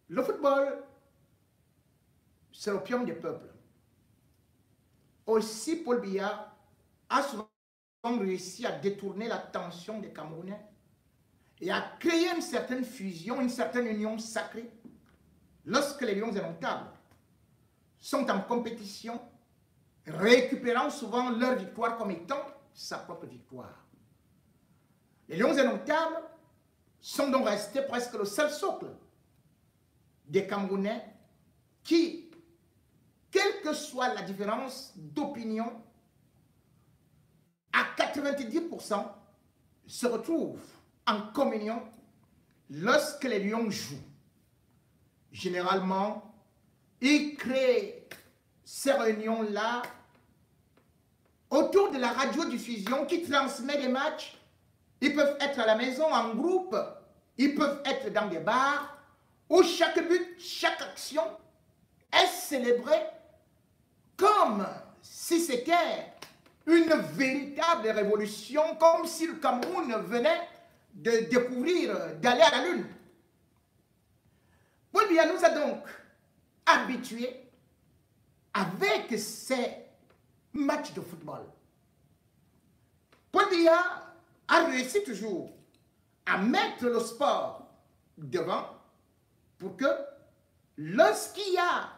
Le football, c'est l'opium des peuples. Aussi, Paul Biya a souvent réussi à détourner l'attention des Camerounais et à créer une certaine fusion, une certaine union sacrée lorsque les Lions indomptables sont en compétition, récupérant souvent leur victoire comme étant sa propre victoire. Les Lions indomptables sont donc restés presque le seul socle des Camerounais qui, quelle que soit la différence d'opinion, à 90% se retrouvent en communion lorsque les Lions jouent. Généralement, ils créent ces réunions-là autour de la radiodiffusion qui transmet des matchs. Ils peuvent être à la maison en groupe, ils peuvent être dans des bars où chaque but, chaque action est célébrée comme si c'était une véritable révolution, comme si le Cameroun venait de découvrir, d'aller à la Lune. Paul Biya nous a donc habitués avec ces matchs de football. Paul Biya a réussi toujours à mettre le sport devant pour que lorsqu'il y a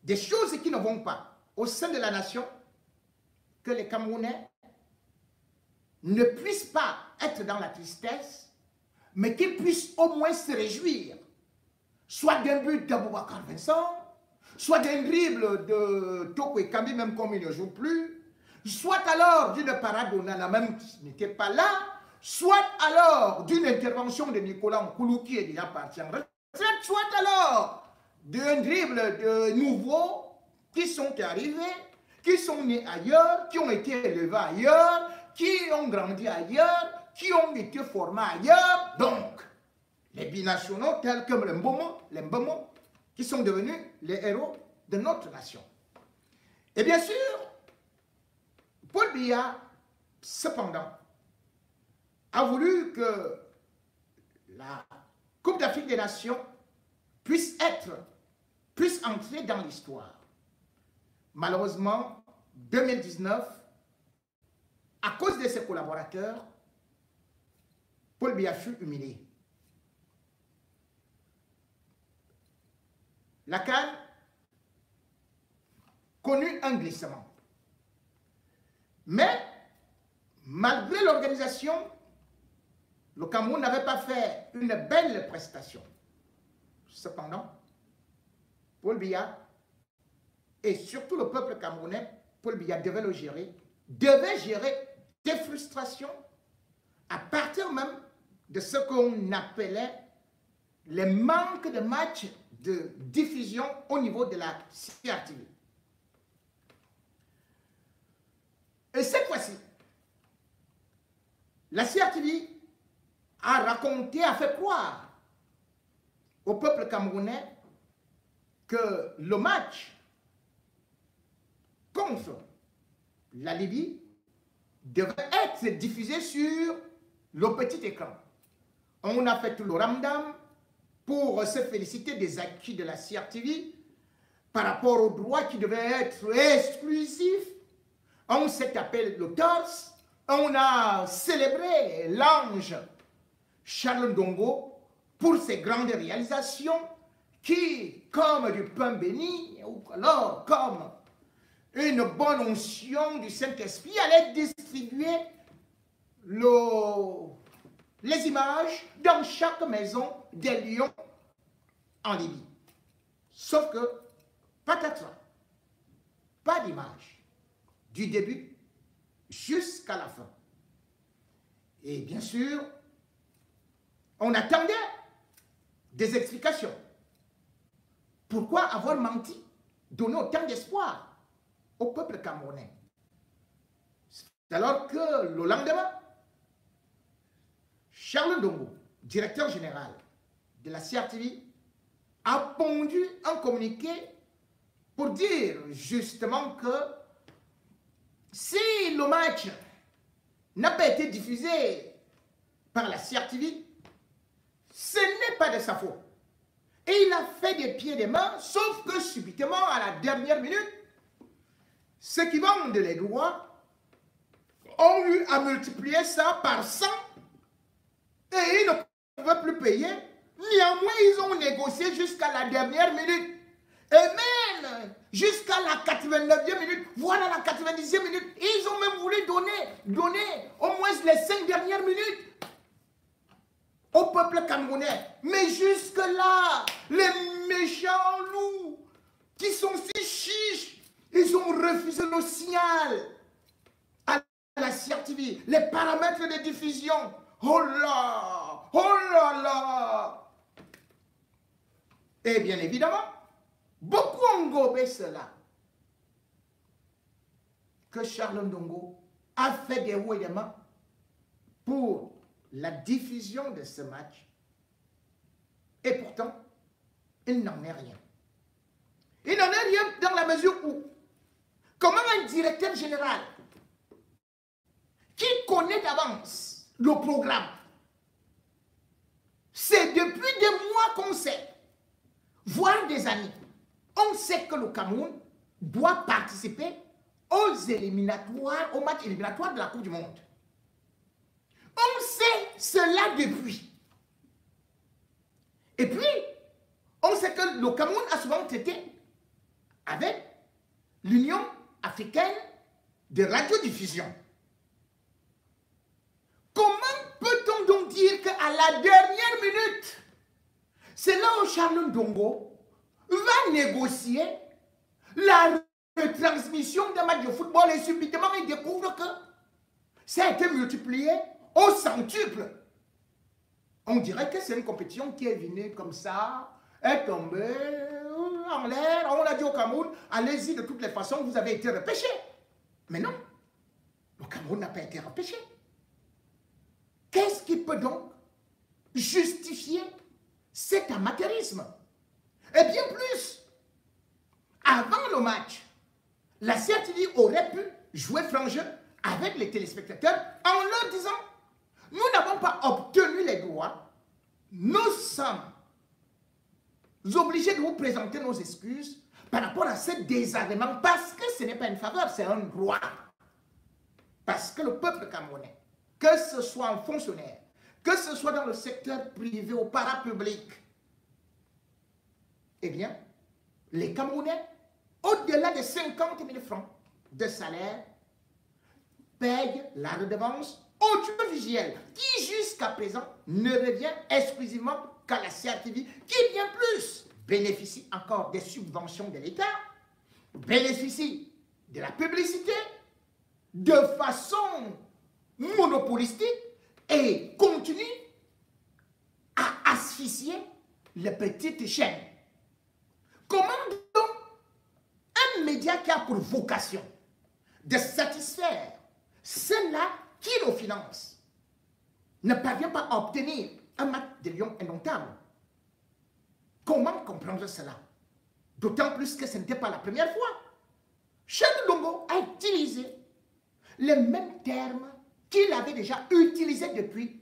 des choses qui ne vont pas au sein de la nation, que les Camerounais ne puissent pas être dans la tristesse, mais qu'ils puissent au moins se réjouir, soit d'un but d'Aboubacar Vincent, soit d'un dribble de Toko Ekambi, même comme il ne joue plus, soit alors d'une parade d'Onana, même qui n'était pas là, soit alors d'une intervention de Nicolas Nkoulou qui est déjà parti en retraite, soit alors d'un dribble de nouveaux qui sont arrivés, qui sont nés ailleurs, qui ont été élevés ailleurs, qui ont grandi ailleurs, qui ont été formés ailleurs. Donc, les binationaux tels que les Mbomo, qui sont devenus les héros de notre nation. Et bien sûr, Paul Biya, cependant, a voulu que la Coupe d'Afrique des Nations puisse entrer dans l'histoire. Malheureusement, 2019, à cause de ses collaborateurs, Paul Biya fut humilié. La CAN connut un glissement. Mais, malgré l'organisation, le Cameroun n'avait pas fait une belle prestation. Cependant, Paul Biya et surtout le peuple camerounais, Paul Biya devait gérer des frustrations à partir même de ce qu'on appelait les manques de matchs de diffusion au niveau de la CRTV. Et cette fois-ci, la CRTV a fait croire au peuple camerounais que le match contre la Libye devait être diffusé sur le petit écran. On a fait tout le ramdam pour se féliciter des acquis de la CRTV par rapport aux droits qui devaient être exclusifs. On s'est appelé le torse, on a célébré l'ange Charles Ndongo pour ses grandes réalisations qui, comme du pain béni, ou alors comme une bonne onction du Saint-Esprit, allait distribuer les images dans chaque maison des lions en Libye. Sauf que, patatras, pas d'image du début jusqu'à la fin. Et bien sûr, on attendait des explications. Pourquoi avoir menti, donner autant d'espoir au peuple camerounais? Alors que le lendemain, Charles Ndongo, directeur général de la CRTV, a pondu un communiqué pour dire justement que si le match n'a pas été diffusé par la CRTV, ce n'est pas de sa faute. Et il a fait des pieds et des mains, sauf que subitement, à la dernière minute, ceux qui vendent les droits ont eu à multiplier ça par 100 et ils ne pouvaient plus payer. Néanmoins, ils ont négocié jusqu'à la dernière minute. Et même jusqu'à la 89e minute, voilà la 90e minute, ils ont même voulu donner au moins les 5 dernières minutes au peuple camerounais. Mais jusque-là, les méchants loups qui sont si chiches, ils ont refusé le signal à la CRTV, les paramètres de diffusion. Oh là, oh là là. Et bien évidemment, beaucoup ont gobé cela. Que Charles Ndongo a fait des hauts et des bas pour la diffusion de ce match. Et pourtant, il n'en est rien. Il n'en est rien dans la mesure où, comment un directeur général qui connaît d'avance le programme, c'est depuis des mois qu'on sait, voire des années, on sait que le Cameroun doit participer aux éliminatoires, aux matchs éliminatoires de la Coupe du Monde. On sait cela depuis. Et puis, on sait que le Cameroun a souvent traité avec l'Union africaine de radiodiffusion. Comment peut-on donc dire qu'à la dernière minute, c'est là où Charles Ndongo va négocier la retransmission d'un match de football et subitement il découvre que ça a été multiplié au centuple. On dirait que c'est une compétition qui est venue comme ça, est tombée en l'air. On l'a dit au Cameroun, allez-y de toutes les façons, vous avez été repêché. Mais non, le Cameroun n'a pas été repêché. Qu'est-ce qui peut donc justifier cet amateurisme? Et bien plus, avant le match, la CRTV aurait pu jouer franc jeu avec les téléspectateurs en leur disant: nous n'avons pas obtenu les droits, nous sommes obligés de vous présenter nos excuses par rapport à ce désagrément, parce que ce n'est pas une faveur, c'est un droit. Parce que le peuple camerounais, que ce soit un fonctionnaire, que ce soit dans le secteur privé ou parapublic, eh bien, les Camerounais, au-delà de 50 000 francs de salaire, payent la redevance audiovisuelle qui, jusqu'à présent, ne revient exclusivement qu'à la CRTV, qui, bien plus, bénéficie encore des subventions de l'État, bénéficie de la publicité de façon monopolistique et continue à asphyxier les petites chaînes. Comment donc un média qui a pour vocation de satisfaire ceux-là qui le financent ne parvient pas à obtenir un match de lion indomptable? Comment comprendre cela? D'autant plus que ce n'était pas la première fois. Charles Ndongo a utilisé les mêmes termes qu'il avait déjà utilisés depuis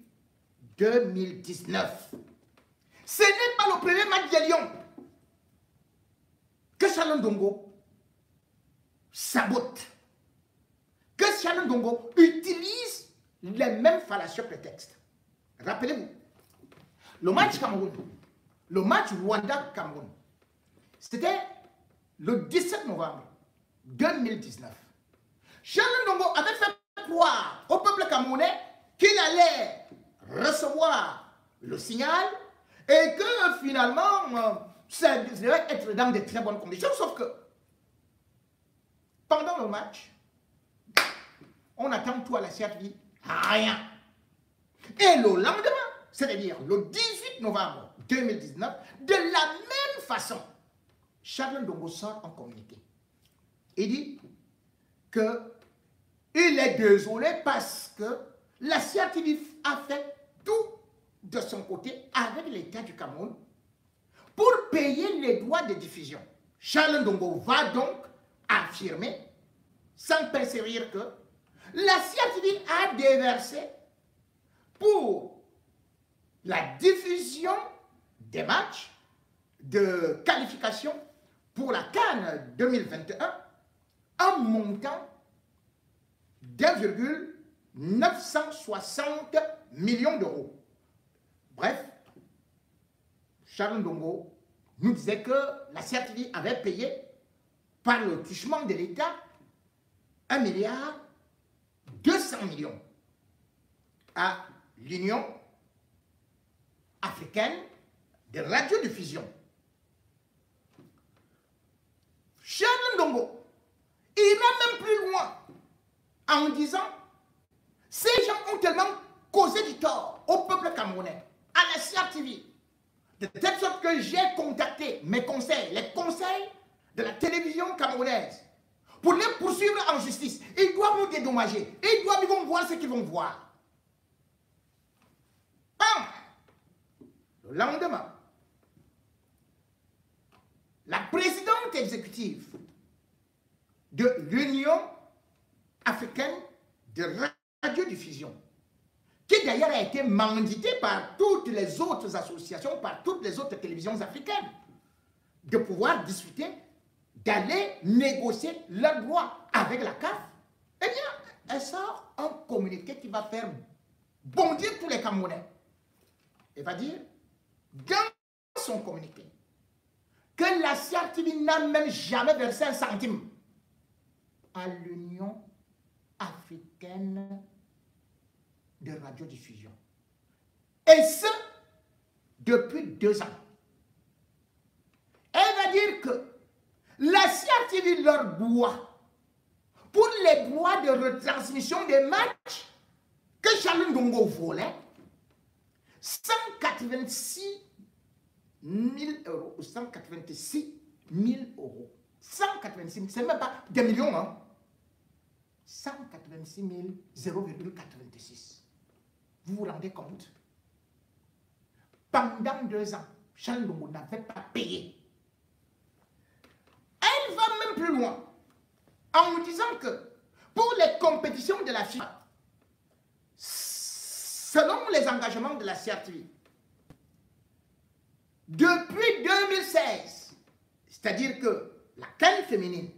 2019. Ce n'est pas le premier match de Lyon que Charles Ndongo sabote, que Charles Ndongo utilise les mêmes fallacieux prétextes. Rappelez-vous, le match Cameroun, le match Rwanda-Cameroun, c'était le 17 novembre 2019. Charles Ndongo avait fait croire au peuple camerounais qu'il allait recevoir le signal et que finalement, ça devait être dans de très bonnes conditions, sauf que pendant le match, on attend tout à la CRTV, rien. Et le lendemain, c'est-à-dire le 18 novembre 2019, de la même façon, Charles Ndongo sort en communiqué. Il dit qu'il est désolé parce que la CRTV a fait tout de son côté avec l'État du Cameroun pour payer les droits de diffusion. Charles Ndongo va donc affirmer, sans persévérer, que la CRTV a déversé pour la diffusion des matchs de qualification pour la CAN 2021 un montant d'1,960 millions d'euros. Bref, Charles Ndongo nous disait que la CRTV avait payé par le truchement de l'État 1,2 milliard à l'Union africaine de radiodiffusion. Charles Ndongo, il va même plus loin en disant ces gens ont tellement causé du tort au peuple camerounais, à la CRTV, de telle sorte que j'ai contacté mes conseils, les conseils de la télévision camerounaise, pour les poursuivre en justice. Ils doivent nous dédommager. Ils vont voir ce qu'ils vont voir. Bam! Le lendemain, la présidente exécutive de l'Union africaine de radiodiffusion, qui d'ailleurs a été manditée par toutes les autres associations, par toutes les autres télévisions africaines, de pouvoir discuter, d'aller négocier leurs droits avec la CAF, eh bien, elle sort un communiqué qui va faire bondir tous les Camerounais. Elle va dire, dans son communiqué, que la CRTV n'a même jamais versé un centime à l'Union africaine de radiodiffusion. Et ce, depuis 2 ans. Elle va dire que la CRTV leur doit, pour les droits de retransmission des matchs que Charles Ndongo volait, 186 000 euros ou 186 000 euros. 186 000, c'est même pas des millions, hein. 186 000, 0,86. Vous vous rendez compte? Pendant 2 ans, Charles Ndongo n'avait pas payé. Elle va même plus loin en nous disant que pour les compétitions de la FIFA, selon les engagements de la CRTV, depuis 2016, c'est-à-dire que la CAN féminine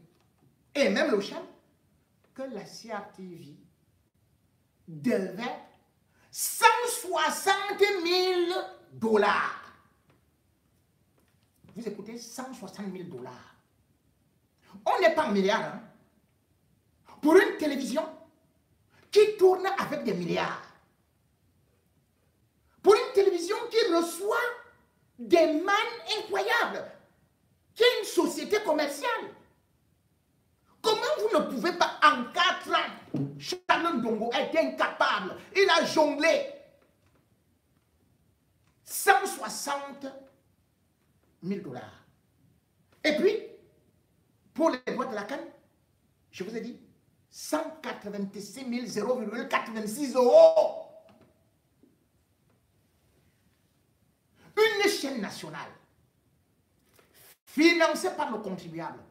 et même le CHAN, que la CRTV devait 160 000 dollars. Vous écoutez, 160 000 dollars. On n'est pas en milliards, hein? Pour une télévision qui tourne avec des milliards. Pour une télévision qui reçoit des mannes incroyables, qui est une société commerciale. Comment vous ne pouvez pas, en 4 ans, Charles Ndongo est incapable, il a jonglé 160 000 dollars. Et puis, pour les droits de la CAN, je vous ai dit, 186 000, 0,86 euros. Une chaîne nationale, financée par le contribuable,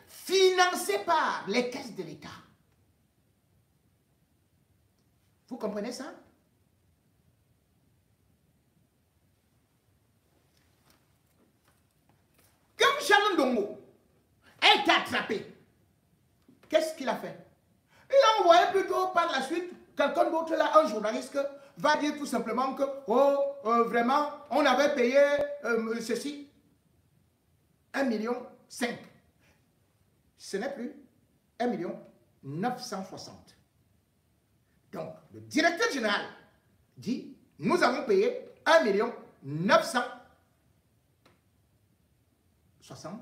financée par les caisses de l'État. Vous comprenez ça? Comme Charles Ndongo a été attrapé, qu'est-ce qu'il a fait? Il a envoyé plutôt par la suite quelqu'un d'autre là, un journaliste, va dire tout simplement que, vraiment, on avait payé ceci, 1,5 million. Ce n'est plus 1,960 000. Donc, le directeur général dit, nous avons payé 1,960 000.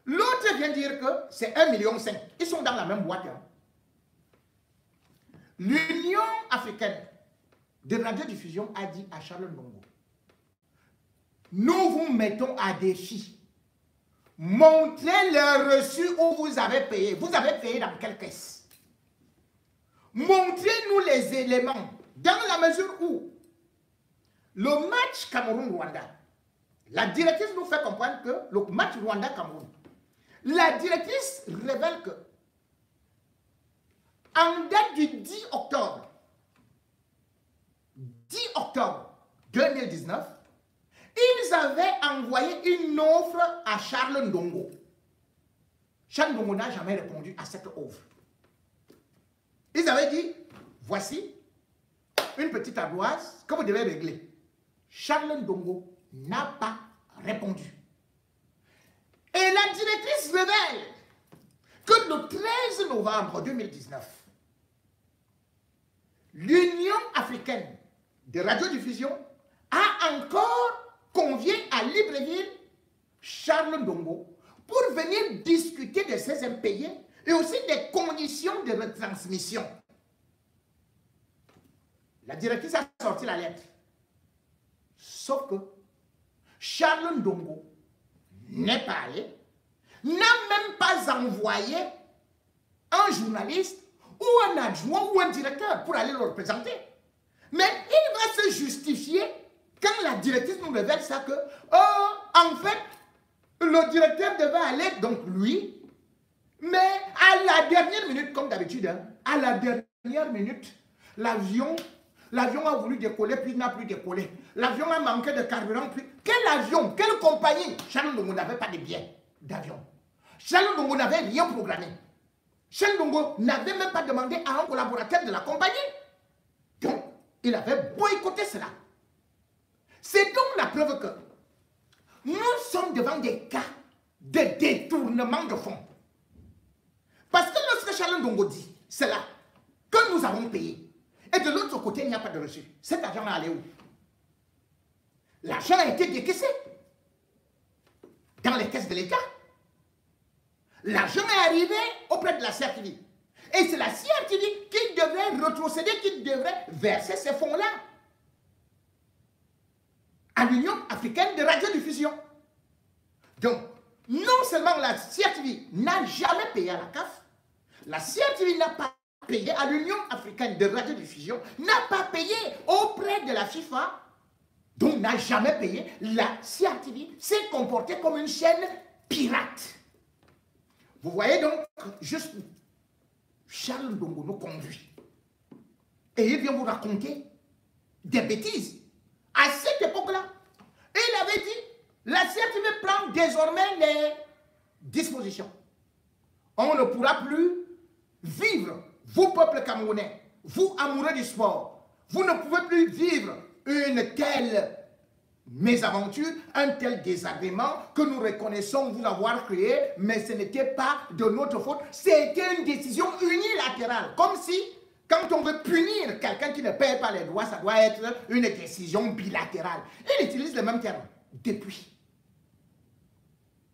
L'autre vient dire que c'est 1,5 million. Ils sont dans la même boîte. Hein. L'Union africaine de radiodiffusion a dit à Charles Ndongo, nous vous mettons à défi. Montrez le reçu où vous avez payé. Vous avez payé dans quelle caisse? Montrez-nous les éléments dans la mesure où le match Cameroun-Rwanda, la directrice nous fait comprendre que le match Rwanda-Cameroun, la directrice révèle que en date du 10 octobre 2019, Ils avaient envoyé une offre à Charles Ndongo. Charles Ndongo n'a jamais répondu à cette offre. Ils avaient dit, voici une petite ardoise que vous devez régler. Charles Ndongo n'a pas répondu. Et la directrice révèle que le 13 novembre 2019, l'Union africaine de radiodiffusion a encore convié à Libreville Charles Ndongo pour venir discuter de ses impayés et aussi des conditions de retransmission. La directrice a sorti la lettre. Sauf que Charles Ndongo n'est pas allé, n'a même pas envoyé un journaliste ou un adjoint ou un directeur pour aller le représenter. Mais il va se justifier quand la directrice nous révèle ça que, oh, en fait, le directeur devait aller, donc lui, mais à la dernière minute, comme d'habitude, hein, à la dernière minute, l'avion a voulu décoller, puis n'a plus décollé. L'avion a manqué de carburant, puis quel avion, quelle compagnie? Charles Ndongo n'avait pas de billets d'avion. Charles Ndongo n'avait rien programmé. Charles Ndongo n'avait même pas demandé à un collaborateur de la compagnie. Donc, il avait boycotté cela. C'est donc la preuve que nous sommes devant des cas de détournement de fonds. Parce que lorsque Charles Ndongo dit cela, que nous avons payé, et de l'autre côté, il n'y a pas de reçu, cet argent est allé où? L'argent a été décaissé dans les caisses de l'État. L'argent est arrivé auprès de la CRTV. Et c'est la CRTV qui devrait retrocéder, qui devrait verser ces fonds-là à l'Union africaine de radiodiffusion. Donc, non seulement la CRTV n'a jamais payé à la CAF, la CRTV n'a pas payé à l'Union africaine de radiodiffusion, n'a pas payé auprès de la FIFA, donc n'a jamais payé. La CRTV s'est comportée comme une chaîne pirate. Vous voyez donc jusqu'où Charles Ndongo nous conduit. Et il vient vous raconter des bêtises. À cette époque-là, il avait dit, la CRTV prend désormais les dispositions. On ne pourra plus vivre, vous peuple camerounais, vous amoureux du sport, vous ne pouvez plus vivre une telle mésaventure, un tel désagrément que nous reconnaissons vous avoir créé, mais ce n'était pas de notre faute, c'était une décision unilatérale, comme si quand on veut punir quelqu'un qui ne paye pas les droits, ça doit être une décision bilatérale. Il utilise le même terme, depuis.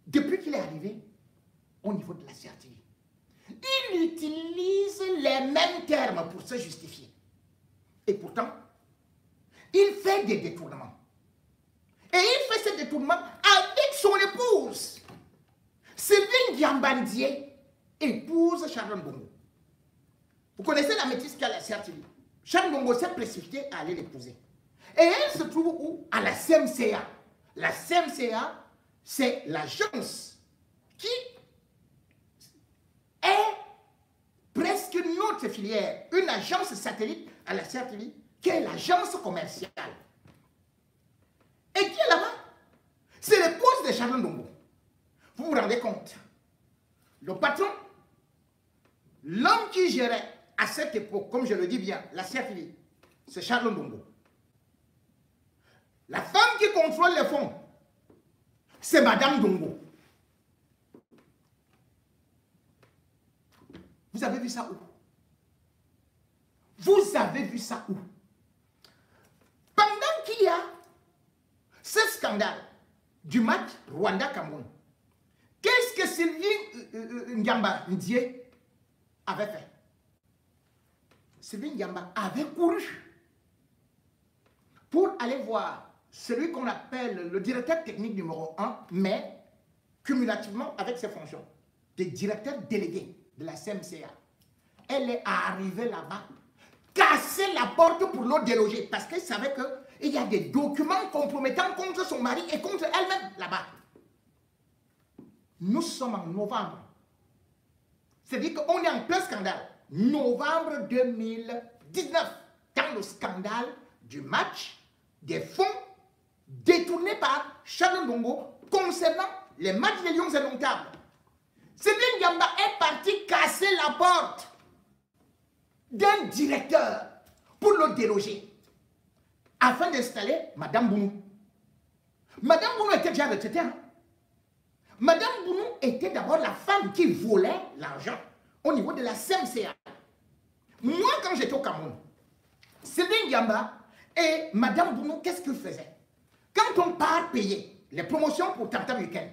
Depuis qu'il est arrivé au niveau de la CRTV. Il utilise les mêmes termes pour se justifier. Et pourtant, il fait des détournements. Et il fait ce détournement avec son épouse. Sylvine Diambandier épouse Charles Ndongo. Vous connaissez la métisse qu'a la CRTV. Charles Ndongo s'est précipité à aller l'épouser. Et elle se trouve où? À la CMCA. La CMCA, c'est l'agence qui est presque notre filière, une agence satellite à la CRTV, qui est l'agence commerciale. Et qui est là-bas? C'est l'épouse de Charles Ndongo. Vous vous rendez compte? Le patron, l'homme qui gérait à cette époque, comme je le dis bien, la CRTV, c'est Charles Ndongo. La femme qui contrôle les fonds, c'est Madame Ndongo. Vous avez vu ça où? Vous avez vu ça où? Pendant qu'il y a ce scandale du match Rwanda-Cameroun, qu'est-ce que Sylvie Ndiamba Ndié avait fait? Sylvie Ndiamba avait couru pour aller voir celui qu'on appelle le directeur technique numéro 1, mais cumulativement avec ses fonctions, de directeur délégué de la CMCA. Elle est arrivée là-bas, casser la porte pour le déloger, parce qu'elle savait qu'il y a des documents compromettants contre son mari et contre elle-même là-bas. Nous sommes en novembre. C'est-à-dire qu'on est en plein scandale. Novembre 2019, dans le scandale du match, des fonds détourné par Charles Ndongo concernant les matchs des Lions indomptables. Cédric Diamba est parti casser la porte d'un directeur pour le déloger afin d'installer Madame Bounou. Madame Bounou était déjà retraitée. Hein? Madame Bounou était d'abord la femme qui volait l'argent au niveau de la CMCA. Moi, quand j'étais au Cameroun, Cédric Diamba et Madame Bounou, qu'est-ce qu'ils faisaient? Quand on part payer les promotions pour Tam Tam Week-end,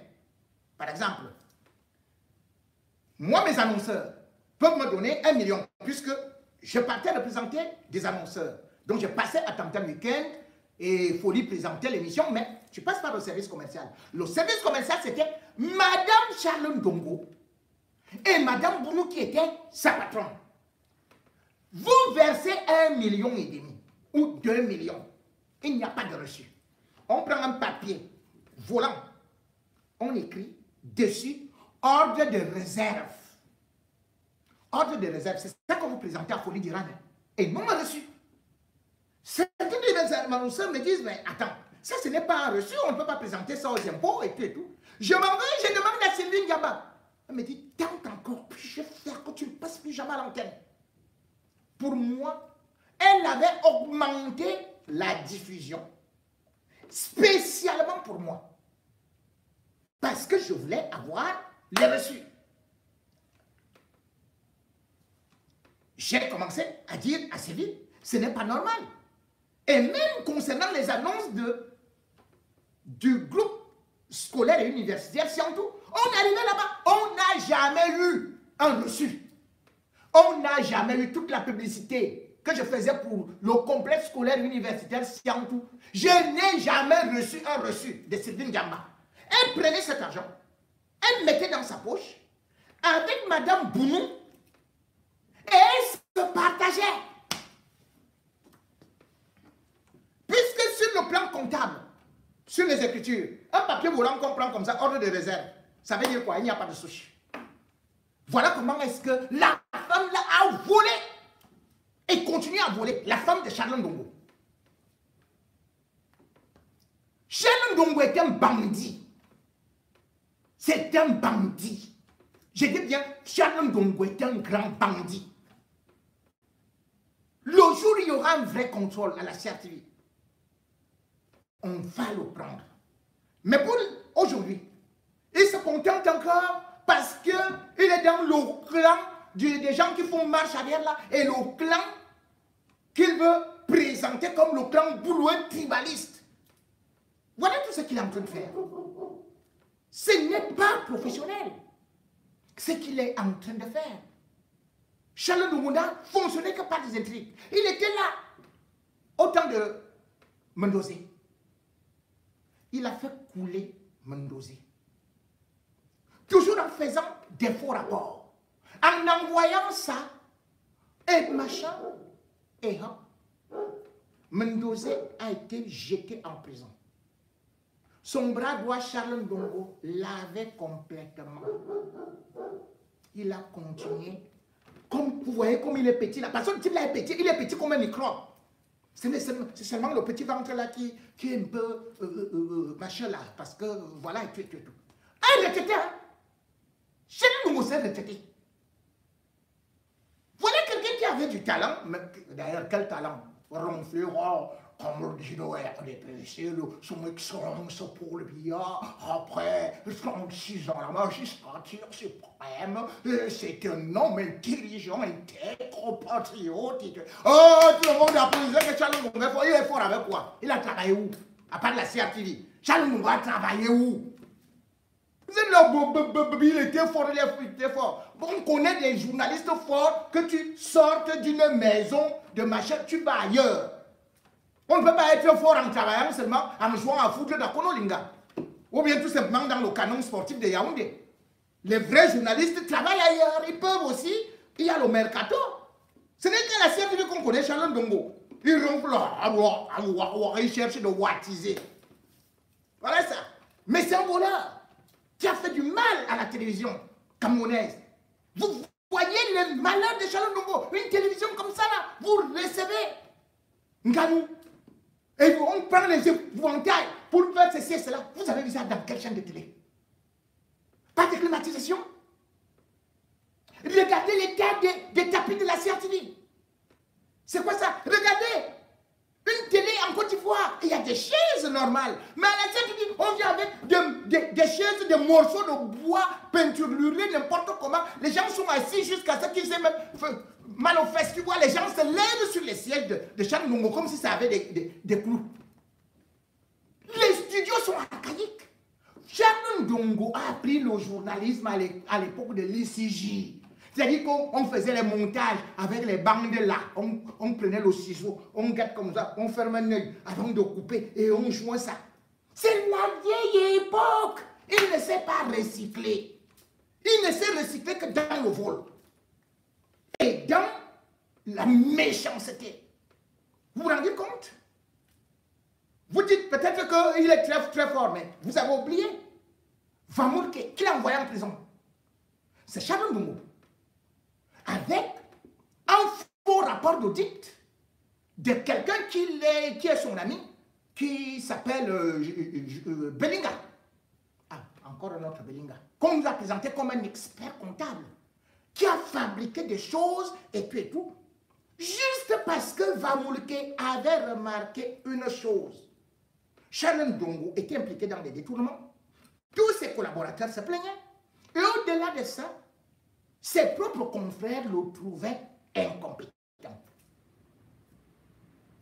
par exemple, moi, mes annonceurs peuvent me donner 1 million, puisque je partais représenter des annonceurs. Donc, je passais à Tam Tam Week-end et il faut lui présenter l'émission, mais tu passes par le service commercial. Le service commercial, c'était Madame Charles Ndongo et Madame Bounou qui était sa patronne. Vous versez 1,5 million ou 2 millions. Il n'y a pas de reçu. On prend un papier volant. On écrit dessus ordre de réserve. Ordre de réserve, c'est ça que vous présentez à Folie d'Iran. Et non reçu. Certains des annonceurs me disent, mais attends, ça ce n'est pas un reçu, on ne peut pas présenter ça aux impôts et tout et tout. Je m'en vais, je demande à Sylvie Diamba. Elle me dit, tente encore, puis je vais faire que tu ne passes plus jamais à l'antenne. Pour moi, elle avait augmenté la diffusion spécialement pour moi. Parce que je voulais avoir les reçus. J'ai commencé à dire à Sylvie, ce n'est pas normal. Et même concernant les annonces du groupe scolaire et universitaire Siantou, on est arrivé là-bas, on n'a jamais eu un reçu. On n'a jamais eu toute la publicité que je faisais pour le complexe scolaire universitaire Siantou. Je n'ai jamais reçu un reçu de Sylvie Diamba. Elle prenait cet argent, elle mettait dans sa poche avec Madame Bounou et elle se partageait. Puisque sur le plan comptable, sur les écritures, un papier volant qu'on prend comme ça, ordre de réserve, ça veut dire quoi? Il n'y a pas de souche. Voilà comment est-ce que la femme là a volé et continue à voler, la femme de Charles Ndongo. Charles Ndongo est un bandit. C'est un bandit. Je dis bien, Charles Ndongo est un grand bandit. Le jour où il y aura un vrai contrôle à la CRTV, on va le prendre. Mais pour aujourd'hui, il se contente encore parce qu'il est dans le clan des gens qui font marche arrière là et le clan qu'il veut présenter comme le clan boulouin tribaliste. Voilà tout ce qu'il est en train de faire. Ce n'est pas professionnel. Ce qu'il est en train de faire. Charles Ndongo fonctionnait que par des intrigues. Il était là au temps de Mendozé. Il a fait couler Mendozé. Toujours en faisant des faux rapports. En envoyant ça, et machin, et Mendozé a été jeté en prison. Son bras droit, Charles Ndongo, l'avait complètement. Il a continué. Comme vous voyez, comme il est petit là. Parce que le type là est petit, il est petit comme un microbe. C'est seulement le petit ventre là qui est un peu machin là. Parce que voilà, et tout. Ah, il est retraité, hein? Charles Ndongo s'est retraité. Voilà quelqu'un qui avait du talent. D'ailleurs, quel talent? Ronfleur, comme le dit Noël, son excellence pour le billard. Après 36 ans, la magistrature suprême, c'est un homme intelligent, intègre, patriote. Oh, tout le monde applaudissait que Charles Ndongo, il est fort avec quoi? Il a travaillé où? À part la CRTV. Charles Ndongo a travaillé où? Il était fort, il était fort. On connaît des journalistes forts que tu sortes d'une maison de machin, tu vas ailleurs. On ne peut pas être fort en travaillant seulement en jouant à foot dans Konolinga. Ou bien tout simplement dans le canon sportif de Yaoundé. Les vrais journalistes travaillent ailleurs. Ils peuvent aussi. Il y a le mercato. Ce n'est qu'à la CRTV qu'on connaît Charles Ndongo. Il ronfle, il cherche de wattiser. Voilà ça. Mais c'est un voleur qui a fait du mal à la télévision camerounaise. Vous voyez le malheur de Charles Ndongo. Une télévision comme ça là, vous recevez Nganou. Et on prend les épouvantails pour faire ceci et cela. Vous avez vu ça dans quelle chaîne de télé? Pas de climatisation. Regardez l'état des tapis de la CRTV. C'est quoi ça? Regardez une télé en Côte d'Ivoire. Il y a des chaises normales. Mais à la CRTV, on vient avec des chaises, des morceaux de bois peinturlurés, n'importe comment. Les gens sont assis jusqu'à ce qu'ils aient même mal aux fesses. Tu vois, les gens se lèvent sur les sièges de Charles Ndongo comme si ça avait des clous. Les studios sont archaïques. Charles Ndongo a appris le journalisme à l'époque de l'ICJ. C'est-à-dire qu'on faisait les montages avec les bandes là. On prenait le ciseau, on garde comme ça, on ferme un œil avant de couper et on joue ça. C'est la vieille époque. Il ne sait pas recycler. Il ne sait recycler que dans le vol. Et dans la méchanceté. Vous vous rendez compte? Vous dites peut-être qu'il est très, très fort, mais vous avez oublié. Vamoulke, qui l'a envoyé en prison? C'est Charles Ndongo. Avec un faux rapport d'audit de quelqu'un qui est son ami, qui s'appelle Bellinga. Ah, encore un autre Bellinga. Qu'on nous a présenté comme un expert comptable, qui a fabriqué des choses et tout, juste parce que Vamoulke avait remarqué une chose. Charles Ndongo était impliqué dans des détournements. Tous ses collaborateurs se plaignaient. Et au-delà de ça, ses propres confrères le trouvaient incompétent.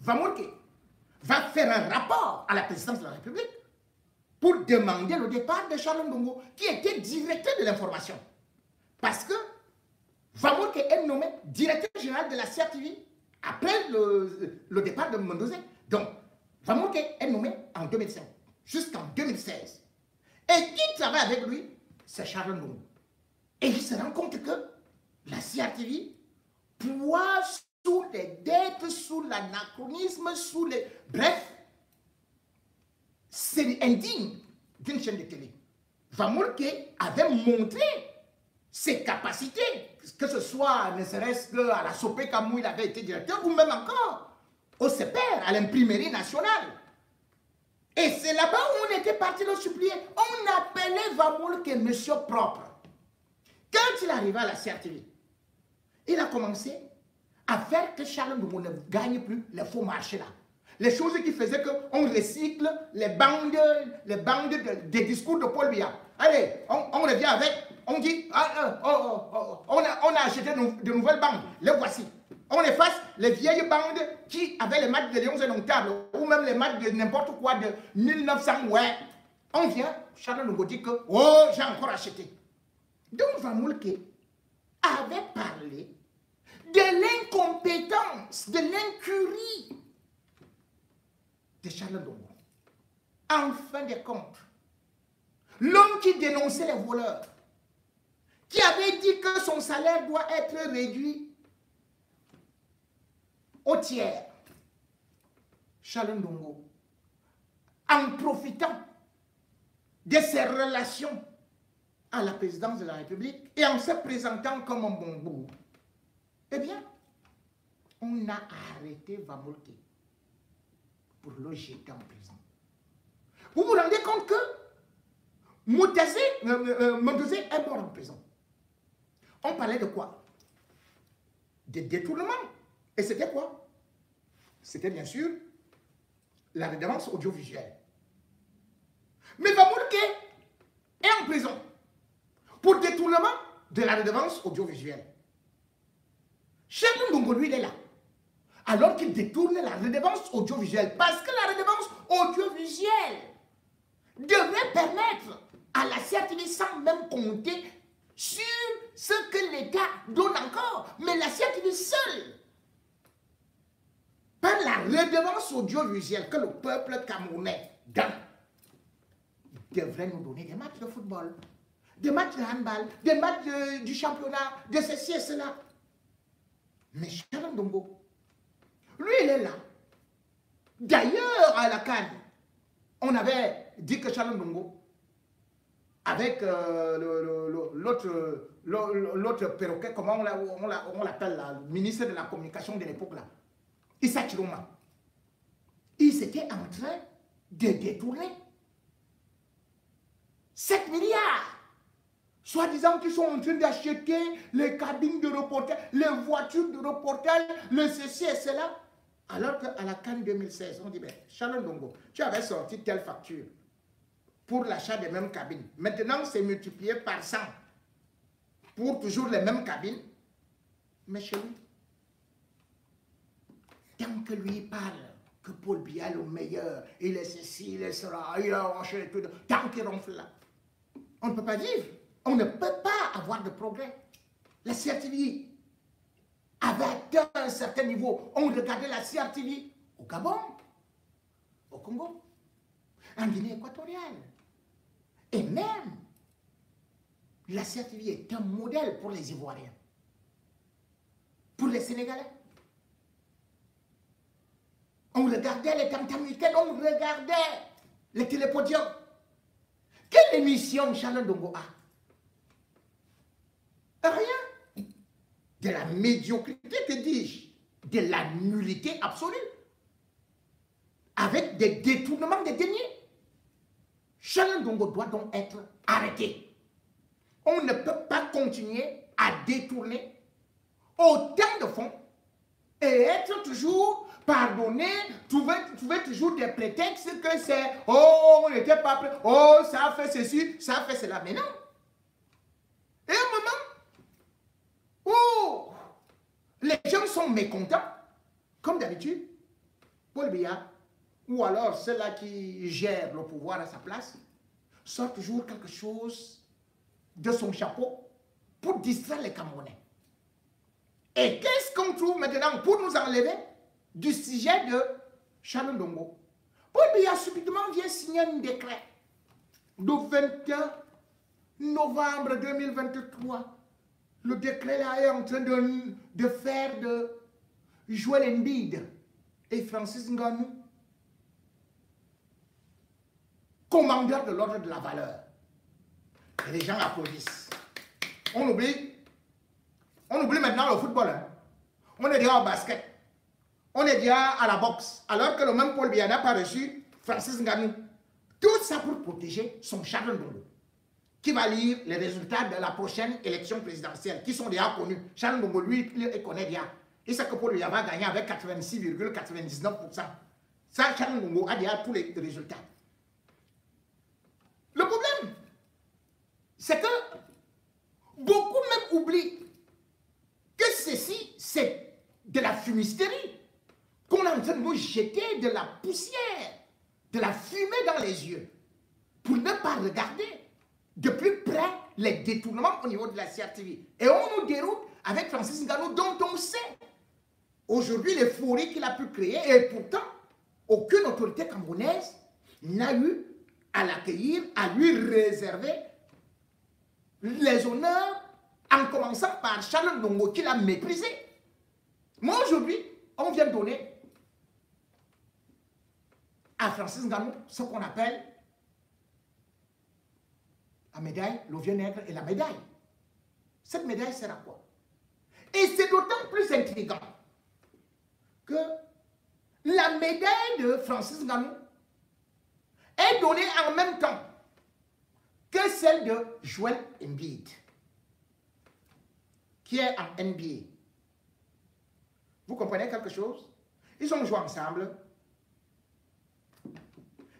Vamoulke va faire un rapport à la présidence de la République pour demander le départ de Charles Ndongo, qui était directeur de l'information. Parce que Vamoulke est nommé directeur général de la CRTV après le départ de Mondozé. Donc, Vamoulke est nommé en 2005 jusqu'en 2016. Et qui travaille avec lui? C'est Charles Ndongo. Et il se rend compte que la CRTV poids sous les dettes, sous l'anachronisme, sous les... Bref, c'est indigne d'une chaîne de télé. Vamoulke avait montré ses capacités, que ce soit ne serait-ce qu'à la Sopecam où il avait été directeur, ou même encore au CEPER, à l'imprimerie nationale. Et c'est là-bas où on était parti le supplier. On appelait Vamoulke monsieur propre. Quand il arriva à la CRTV, il a commencé à faire que Charles Ndongo ne gagne plus les faux marchés là. Les choses qui faisaient qu'on recycle les bandes des discours de Paul Biya. Allez, on revient avec, on dit, on a acheté de nouvelles bandes, les voici. On efface les vieilles bandes qui avaient les matchs de Lions indomptables ou même les matchs de n'importe quoi de 1900, ouais. On vient, Charles Ndongo dit que, oh, j'ai encore acheté. Donc Vamoulke avait parlé de l'incompétence, de l'incurie de Charles Ndongo. En fin de compte, l'homme qui dénonçait les voleurs, qui avait dit que son salaire doit être réduit au tiers, Charles Ndongo, en profitant de ses relations à la présidence de la République et en se présentant comme un bon bout, eh bien, on a arrêté Vamoulke pour le jeter en prison. Vous vous rendez compte que Mondozé est mort en prison. On parlait de quoi? Des détournements. Et c'était quoi? C'était bien sûr la redevance audiovisuelle. Mais Vamoulke est en prison pour détournement de la redevance audiovisuelle. Charles Ndongo, lui, il est là. Alors qu'il détourne la redevance audiovisuelle. Parce que la redevance audiovisuelle devrait permettre à la CRTV, sans même compter sur ce que l'État donne encore, mais la CRTV seule, par la redevance audiovisuelle que le peuple camerounais donne, devrait nous donner des matchs de football, des matchs de handball, des matchs du championnat, de ceci et cela. Mais Charles Ndongo, lui, il est là. D'ailleurs, à la CAN, on avait dit que Charles Ndongo, avec l'autre perroquet, comment on l'appelle là, le ministre de la communication de l'époque là, Issa Chiroma, ils étaient en train de détourner 7 milliards. Soi-disant qu'ils sont en train d'acheter les cabines de reportage, les voitures de reportage, le ceci et cela. Alors qu'à la CAN 2016, on dit, ben, Charles Ndongo, tu avais sorti telle facture pour l'achat des mêmes cabines. Maintenant, c'est multiplié par 100 pour toujours les mêmes cabines. Mais chez lui, tant que lui parle que Paul Biya est le meilleur, il est ceci, il est cela, il a enchaîné tout, tant qu'il ronfle là, on ne peut pas vivre. On ne peut pas avoir de progrès. La CRTV avait atteint un certain niveau. On regardait la CRTV au Gabon, au Congo, en Guinée équatoriale. Et même, la CRTV est un modèle pour les Ivoiriens, pour les Sénégalais. On regardait les Tantamitaines, on regardait les télépodiums. Quelle émission Charles Ndongo a? Rien. De la médiocrité, que dis-je? De la nullité absolue. Avec des détournements des deniers. Charles Ndongo doit donc être arrêté. On ne peut pas continuer à détourner autant de fonds et être toujours pardonné, trouver toujours des prétextes que c'est « Oh, on n'était pas prêt, oh, ça a fait ceci, ça a fait cela. » Mais non. Et un moment où les gens sont mécontents, comme d'habitude, Paul Biya, ou alors ceux-là qui gèrent le pouvoir à sa place, sort toujours quelque chose de son chapeau pour distraire les Camerounais. Et qu'est-ce qu'on trouve maintenant pour nous enlever du sujet de Charles Ndongo? Paul Biya subitement vient signer un décret le 21 novembre 2023. Le décret là est en train de faire de Joel Embiid et Francis Ngannou commandeur de l'ordre de la valeur. Et les gens applaudissent. On oublie maintenant le football. Hein. On est déjà au basket. On est déjà à la boxe. Alors que le même Paul Biya n'a pas reçu Francis Ngannou. Tout ça pour protéger son Charles Ndongo, qui va lire les résultats de la prochaine élection présidentielle, qui sont déjà connus. Charles Ndongo, lui, il connaît déjà. Il sait que Paul Biya va gagner avec 86,99%. Ça, Charles Ndongo a déjà tous les résultats. Le problème, c'est que beaucoup même oublient que ceci, c'est de la fumisterie, qu'on est en train de nous jeter de la poussière, de la fumée dans les yeux, pour ne pas regarder de plus près les détournements au niveau de la CRTV. Et on nous déroute avec Francis Ngannou, dont on sait aujourd'hui l'euphorie qu'il a pu créer, et pourtant, aucune autorité camerounaise n'a eu à l'accueillir, à lui réserver les honneurs, en commençant par Charles Ndongo, qui l'a méprisé. Moi, aujourd'hui, on vient donner à Francis Ngannou ce qu'on appelle la médaille, le vieux nègre et la médaille. Cette médaille sert à quoi? Et c'est d'autant plus intriguant que la médaille de Francis Ngannou est donnée en même temps que celle de Joel Embiid, qui est en NBA. Vous comprenez quelque chose? Ils ont joué ensemble.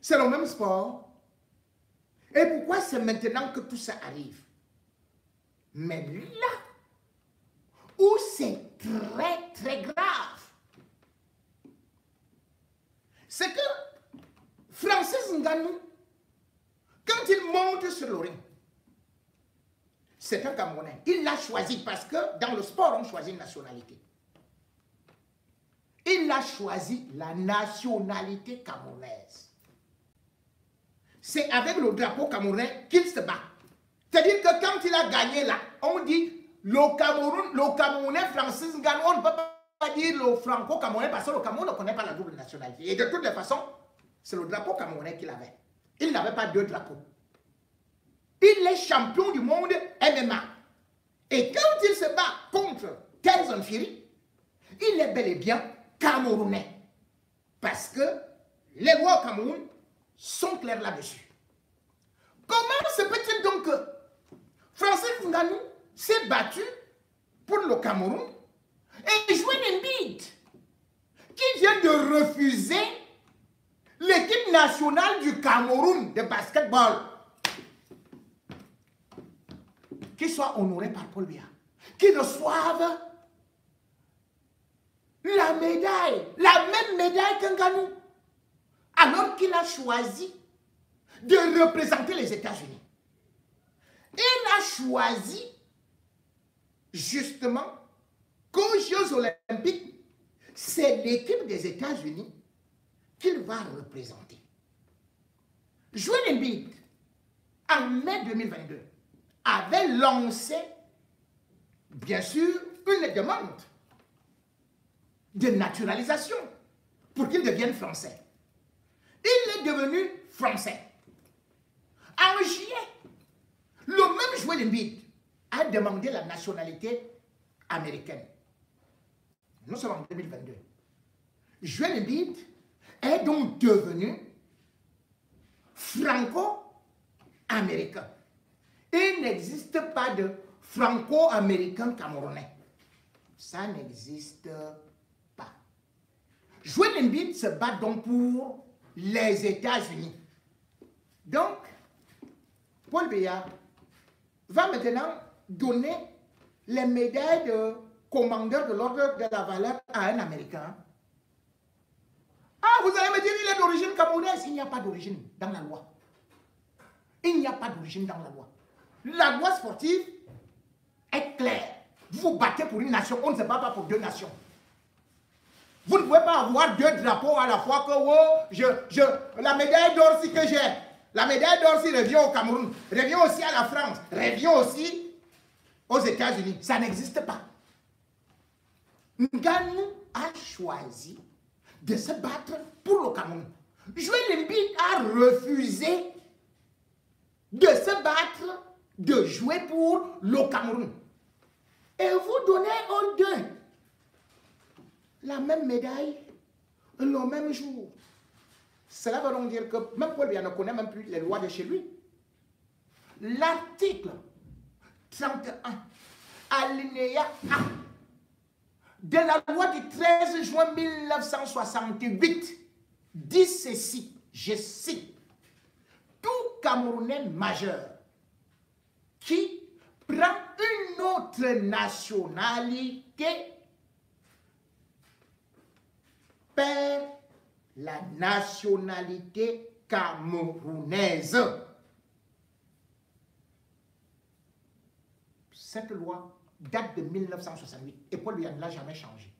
C'est le même sport. Et pourquoi c'est maintenant que tout ça arrive? Mais là où c'est très très grave, c'est que Francis Ngannou, quand il monte sur le ring, c'est un Camerounais. Il l'a choisi parce que dans le sport, on choisit une nationalité. Il a choisi la nationalité camerounaise. C'est avec le drapeau camerounais qu'il se bat. C'est-à-dire que quand il a gagné là, on dit le Camerounais Francis Ngannou, on ne peut pas dire le franco-camerounais parce que le Cameroun ne connaît pas la double nationalité. Et de toutes les façons, c'est le drapeau camerounais qu'il avait. Il n'avait pas deux drapeaux. Il est champion du monde MMA. Et quand il se bat contre Tyson Fury, il est bel et bien camerounais. Parce que les lois au Cameroun sont clairs là-dessus. Comment se peut-il donc que Francis Ngannou s'est battu pour le Cameroun et Joël Embiid, qui vient de refuser l'équipe nationale du Cameroun de basketball, qu'il soit honoré par Paul Biya, qu'il reçoive la médaille, la même médaille qu'un Ngannou, alors qu'il a choisi de représenter les États-Unis. Il a choisi justement qu'aux Jeux Olympiques, c'est l'équipe des États-Unis qu'il va représenter. Joël Embiid, en mai 2022, avait lancé, bien sûr, une demande de naturalisation pour qu'il devienne français. Il est devenu français. En juillet, le même Joël Embiid a demandé la nationalité américaine. Nous sommes en 2022. Joël Embiid est donc devenu franco-américain. Il n'existe pas de franco-américain camerounais. Ça n'existe pas. Joël Embiid se bat donc pour les États-Unis. Donc, Paul Biya va maintenant donner les médailles de commandeur de l'ordre de la valeur à un Américain. Ah, vous allez me dire, il est d'origine camerounaise. Il n'y a pas d'origine dans la loi. Il n'y a pas d'origine dans la loi. La loi sportive est claire. Vous vous battez pour une nation, on ne se bat pas pour deux nations. Vous ne pouvez pas avoir deux drapeaux à la fois que oh, la médaille d'or si que j'ai. La médaille d'or si revient au Cameroun, revient aussi à la France, revient aussi aux États-Unis. Ça n'existe pas. Ngannou a choisi de se battre pour le Cameroun. Joël Embiid a refusé de se battre, de jouer pour le Cameroun. Et vous donnez aux deux la même médaille le même jour. Cela veut donc dire que même Paul Biya ne connaît même plus les lois de chez lui. L'article 31, alinéa A de la loi du 13 juin 1968 dit ceci, je cite, tout Camerounais majeur qui prend une autre nationalité perd la nationalité camerounaise. Cette loi date de 1968 et Paul Biya ne l'a jamais changée.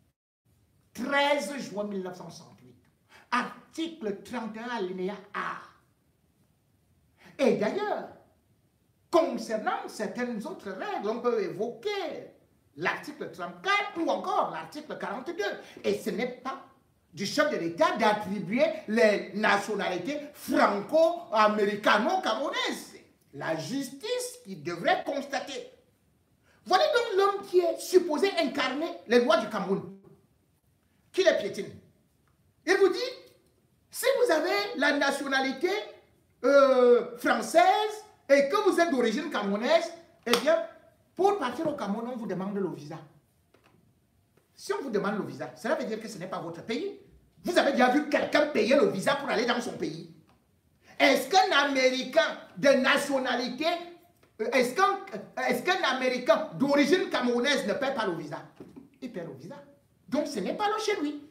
13 juin 1968, article 31 alinéa A. Et d'ailleurs, concernant certaines autres règles, on peut évoquer l'article 34 ou encore l'article 42. Et ce n'est pas du chef de l'État d'attribuer les nationalités franco-américano-camerounaises. La justice qui devrait constater. Voilà donc l'homme qui est supposé incarner les lois du Cameroun, qui les piétine. Il vous dit, si vous avez la nationalité française et que vous êtes d'origine camerounaise, eh bien, pour partir au Cameroun, on vous demande le visa. Si on vous demande le visa, cela veut dire que ce n'est pas votre pays. Vous avez déjà vu quelqu'un payer le visa pour aller dans son pays? Est-ce qu'un Américain de nationalité, est-ce qu'un Américain d'origine camerounaise ne paie pas le visa? Il paie le visa. Donc ce n'est pas le chez lui.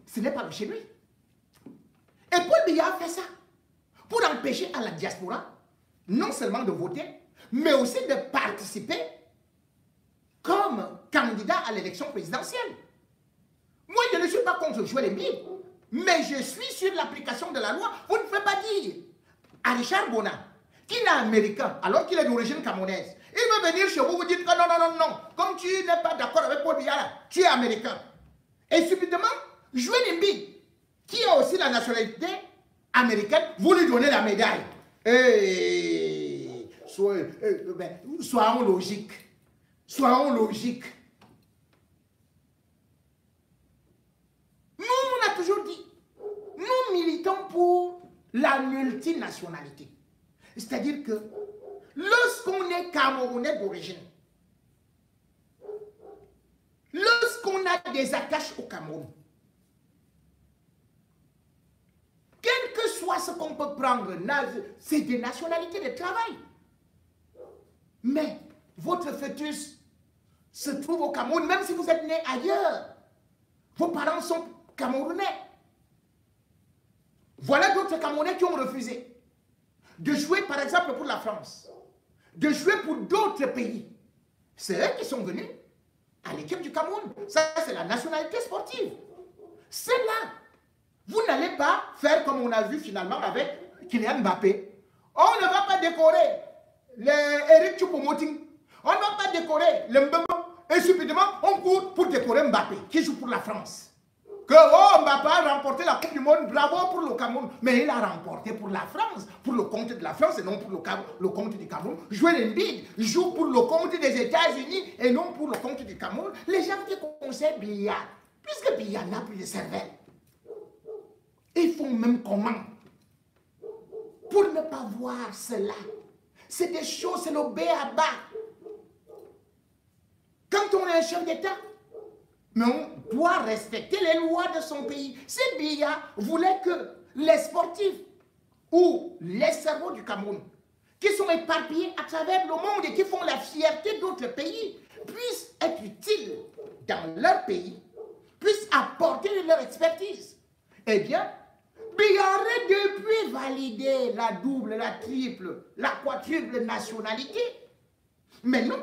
Ce n'est pas le chez lui. Et Paul Biya a fait ça pour empêcher à la diaspora non seulement de voter, mais aussi de participer comme candidat à l'élection présidentielle. Moi, je ne suis pas contre Joël Embiid, mais je suis sur l'application de la loi. Vous ne pouvez pas dire à Richard Bona qu'il est américain alors qu'il est d'origine camerounaise. Il veut venir chez vous, vous dites que non, non, non, non. Comme tu n'es pas d'accord avec Paul Biya, tu es américain. Et subitement, Joël Embiid, qui a aussi la nationalité américaine, vous lui donnez la médaille. Hey, soyons logiques. Soyons logiques. Nous, on a toujours dit, nous militants militons pour la multinationalité. C'est-à-dire que lorsqu'on est Camerounais d'origine, lorsqu'on a des attaches au Cameroun, quel que soit ce qu'on peut prendre, c'est des nationalités de travail. Mais votre fœtus se trouve au Cameroun, même si vous êtes né ailleurs. Vos parents sont Camerounais. Voilà d'autres Camerounais qui ont refusé de jouer, par exemple, pour la France, de jouer pour d'autres pays. C'est eux qui sont venus à l'équipe du Cameroun. Ça, c'est la nationalité sportive. C'est là. Vous n'allez pas faire comme on a vu finalement avec Kylian Mbappé. On ne va pas décorer les Eric Choupo-Moting. On ne va pas décorer le Mbembe. Et subitement, on court pour décorer Mbappé, qui joue pour la France. Que oh, Mbappé a remporté la Coupe du Monde, bravo pour le Cameroun. Mais il a remporté pour la France, pour le compte de la France et non pour le compte du Cameroun. Joël Embiid joue pour le compte des États-Unis et non pour le compte du Cameroun. Les gens qui conseillent Biya, puisque Biya n'a plus de cervelle, ils font même comment pour ne pas voir cela. C'est des choses, c'est le b.a.-ba. Quand on est un chef d'État, mais on doit respecter les lois de son pays. Si Biya voulait que les sportifs ou les cerveaux du Cameroun, qui sont éparpillés à travers le monde et qui font la fierté d'autres pays, puissent être utiles dans leur pays, puissent apporter leur expertise, eh bien, Biya aurait depuis validé la double, la triple, la quadruple nationalité. Mais non,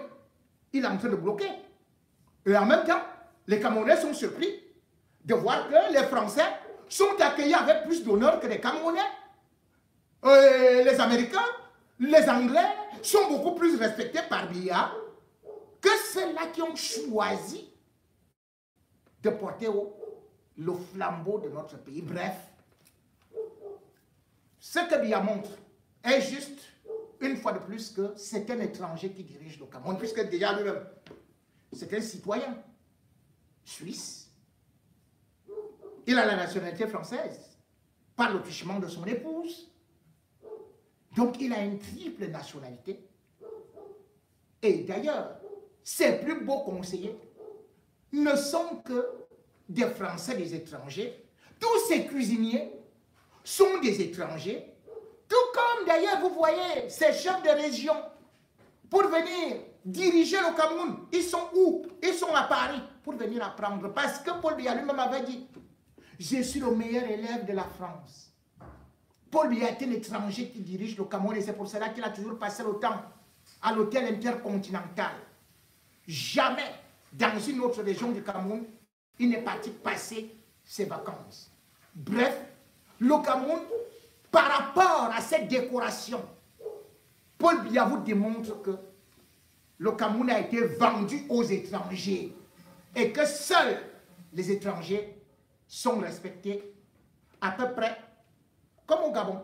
il est en train de bloquer. Et en même temps, les Camerounais sont surpris de voir que les Français sont accueillis avec plus d'honneur que les Camerounais. Les Américains, les Anglais sont beaucoup plus respectés par Biya que ceux-là qui ont choisi de porter le flambeau de notre pays. Bref, ce que Biya montre est juste, une fois de plus, que c'est un étranger qui dirige le Cameroun, puisque déjà lui-même, c'est un citoyen suisse. Il a la nationalité française par le touchement de son épouse. Donc il a une triple nationalité. Et d'ailleurs, ses plus beaux conseillers ne sont que des Français, des étrangers. Tous ces cuisiniers sont des étrangers. Tout comme d'ailleurs, vous voyez, ces chefs de région, pour venir diriger le Cameroun, ils sont où? Ils sont à Paris pour venir apprendre. Parce que Paul Biya lui-même avait dit, je suis le meilleur élève de la France. Paul Biya est un étranger qui dirige le Cameroun et c'est pour cela qu'il a toujours passé le temps à l'hôtel intercontinental. Jamais dans une autre région du Cameroun, il n'est parti passer ses vacances. Bref, le Cameroun, par rapport à cette décoration, Paul Biya vous démontre que le Cameroun a été vendu aux étrangers et que seuls les étrangers sont respectés à peu près comme au Gabon.